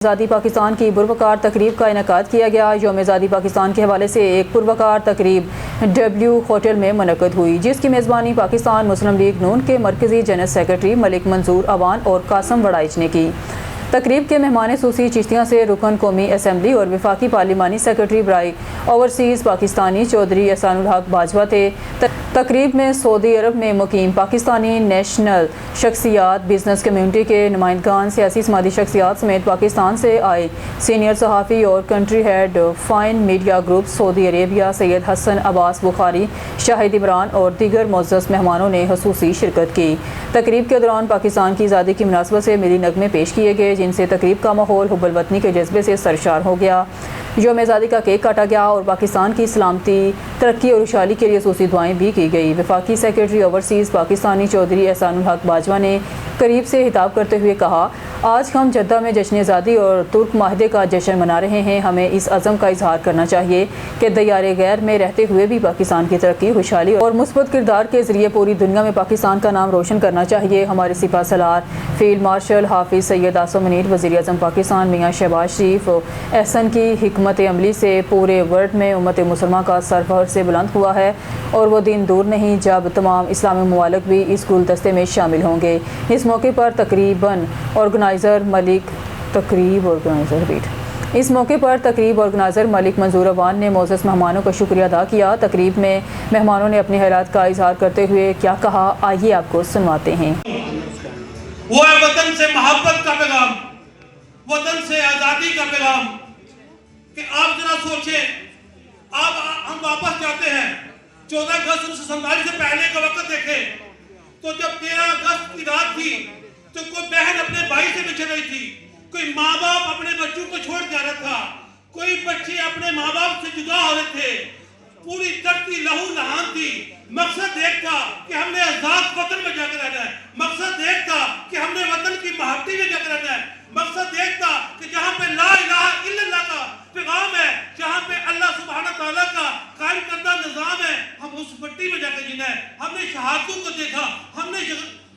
आज़ादी पाकिस्तान की पुरवकार तकरीब का इनेकाद किया गया। यौम आज़ादी पाकिस्तान के हवाले से एक पुरवकार तकरीब डब्ल्यू होटल में मुनक़्क़द हुई, जिसकी मेज़बानी पाकिस्तान मुस्लिम लीग नून के मरकज़ी जनरल सेक्रेटरी मलिक मंजूर अवान और कासम वड़ाइच ने की। तकरीब के मेहमान सूसी चिश्तियाँ से रुकन कौमी असम्बली और वफाकी पार्लिमानी सेक्रेटरी बराए ओवरसीज़ पाकिस्तानी चौधरी एहसानुल हक बाजवा थे। तकरीब में सऊदी अरब में मुकीम पाकिस्तानी नेशनल शख्सियात, बिजनेस कम्यूनिटी के नुमाइंदगान, सियासी समाजी शख्सियात समेत पाकिस्तान से आए सीनियर सहाफ़ी और country head fine media group Saudi Arabia Syed Hasan Abbas Bukhari, Shahid Imran और दीगर मुअज़्ज़ज़ मेहमानों ने खसूसी शिरकत की। तकरीब के दौरान पाकिस्तान की आज़ादी की मुनासबत से मिली नगमे पेश किए गए, जिनसे तकरीब का माहौल हुब्बुल वतनी के जज्बे से सरशार हो गया। यौम आज़ादी का केक काटा गया और पाकिस्तान की सलामती, तरक्की और खुशहाली के लिए खसूसी दुआएं भी की गई। वफाकी सेक्रेटरी ओवरसीज़ पाकिस्तानी चौधरी एहसानुल हक बाजवा ने करीब से खिताब करते हुए कहा, आज हम जद्दा में जश्न आज़ादी और तुर्क माहदे का जश्न मना रहे हैं। हमें इस अज़म का इजहार करना चाहिए कि दयारे गैर में रहते हुए भी पाकिस्तान की तरक्की, खुशहाली और मुस्बत किरदार के ज़रिए पूरी दुनिया में पाकिस्तान का नाम रोशन करना चाहिए। हमारे सिपा सलार फील्ड मार्शल हाफिज़ सैयद आसिम मुनीर वज़ीर आज़म पाकिस्तान मियाँ शहबाज शरीफ एहसन की हिकमत अमली से पूरे वर्ल्ड में उम्मत मुसलमान का सर फहर से बुलंद हुआ है और वो दिन दूर नहीं जब तमाम इस्लामी ममालिक भी इस गुलदस्ते में शामिल होंगे। इस मौके पर तकरीब ऑर्गेनाइज़र मलिक मंजूर अवान ने मोअज़्ज़ज़ मेहमानों का शुक्रिया अदा किया। तकरीब में मेहमानों ने अपने ख़यालात का इजहार करते हुए क्या कहा, आइए आपको सुनवाते हैं। वो है वतन से मोहब्बत का पैगाम, वतन से आज़ादी का पैगाम। कि आप जरा सोचें, आप हम वापस जाते हैं 14 अगस्त 1947 से पहले का वक्त देखें तो जब 13 अगस्त की रात थी तो कोई बहन अपने भाई से बिछड़ रही थी, कोई माँ बाप अपने बच्चों को छोड़ जा रहा था, कोई बच्चे अपने माँ बाप से जुदा हो रहे थे, पूरी धरती लहू लहान थी। मकसद एक था कि हमने आजाद वतन में जाकर रहना है, मकसद एक था कि हमने वतन की महत्ती में जाकर रहना है, मकसद एक था कि जहाँ पे ला इलाहा इल्लल्लाह का पैगाम है, जहाँ पे अल्लाह सुब्हानहू तआला का कायम करदा निजाम है, हम उस मिट्टी में जाकर जीना है। हमने शहादतों को देखा,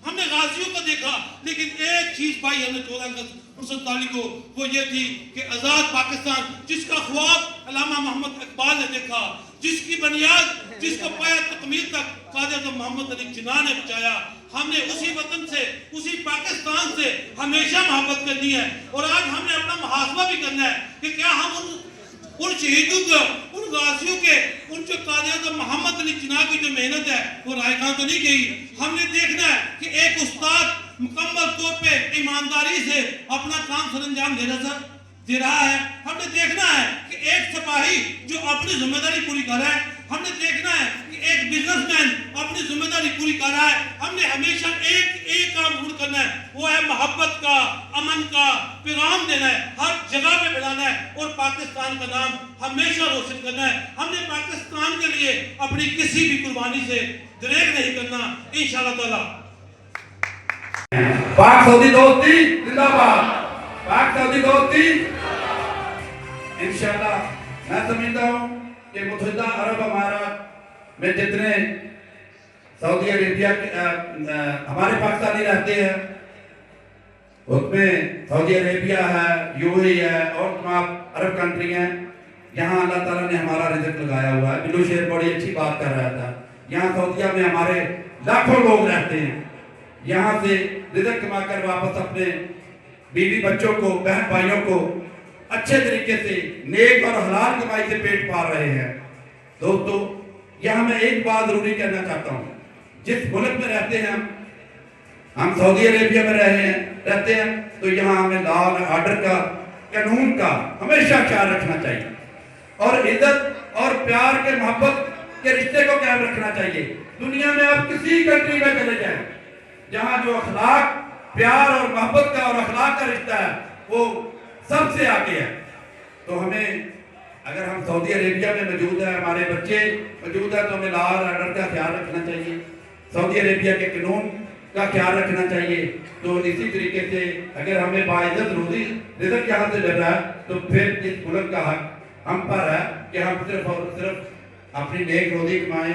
हमने गाजियों को देखा, लेकिन एक चीज पाई हमने 14 अगस्त 1947 को, वो ये थी कि आजाद पाकिस्तान जिसका ख्वाब अल्लामा मोहम्मद इकबाल ने देखा, जिसकी बुनियाद, जिसको पाया तकमील तक क़ायद आज़म मोहम्मद अली जिन्ना ने बचाया, हमने उसी वतन से, उसी पाकिस्तान से हमेशा मोहब्बत करनी है। और आज हमने अपना मुहासबा भी करना है कि क्या हम उन शहीदों को, उन गाजियों के, उन जो क़ायद आज़म मोहम्मद अली जिन्ना की जो मेहनत है वो रायगां तो नहीं गई। हमने देखना है कि एक उस्ताद मुकम्मल तौर पे ईमानदारी से अपना काम सरंजाम दे रहा है। हमने देखना है कि एक सिपाही जो अपनी जिम्मेदारी पूरी कर रहा है, हमने देखना है कि एक बिजनेसमैन अपनी जिम्मेदारी पूरी कर रहा है। हमने हमेशा एक काम जरूर करना है, वो है मोहब्बत का, अमन का पैगाम देना है, हर जगह पे फैलाना है और पाकिस्तान का नाम हमेशा रोशन करना है। हमने पाकिस्तान के लिए अपनी किसी भी कुर्बानी से दरेग नहीं करना, इंशाअल्लाह ताला। पाक सऊदी दोस्ती जिंदाबाद, पाक सऊदी दोस्ती इंशाअल्लाह। मैं समझता हूँ कि मुत्तहिदा अरब अमारात में जितने सऊदी अरेबिया हमारे पाकिस्तानी रहते हैं, उसमें सऊदी अरेबिया है, यूएई है और तमाम अरब कंट्री हैं। यहाँ अल्लाह ताला ने हमारा रिज़्क़ लगाया हुआ है। बिल्लू शेर बड़ी अच्छी बात कर रहा था, यहाँ सऊदीया में हमारे लाखों लोग रहते हैं, यहाँ से रिज़्क़ कमाकर वापस अपने बीवी बच्चों को, बहन भाइयों को अच्छे तरीके से नेक और हलाल कमाई से पेट पाल रहे हैं। दोस्तों, यहाँ मैं एक बात जरूरी कहना चाहता हूँ, जिस मुल्क में रहते हैं हम सऊदी अरेबिया में रहते हैं तो यहाँ हमें लॉ एंड ऑर्डर का, कानून का हमेशा ख्याल रखना चाहिए और इज्जत और प्यार के, मोहब्बत के रिश्ते को कायम रखना चाहिए। दुनिया में आप किसी कंट्री में चले जाएं, जहाँ जो अखलाक, प्यार और मोहब्बत का और अखलाक का रिश्ता है वो सबसे आगे है। तो हमें, अगर हम सऊदी अरेबिया में मौजूद है, हमारे बच्चे मौजूद है, तो हमें लॉ एंड ऑर्डर का ख्याल रखना चाहिए, सऊदी अरेबिया के कानून का ख्याल रखना चाहिए। तो इसी तरीके से अगर हमें बाइज्जत रोजी रिज़्क़ यहाँ से मिल रहा है तो फिर इस मुल्क का हक हम पर है कि हम सिर्फ और सिर्फ अपनी नेक रोजी कमाएं।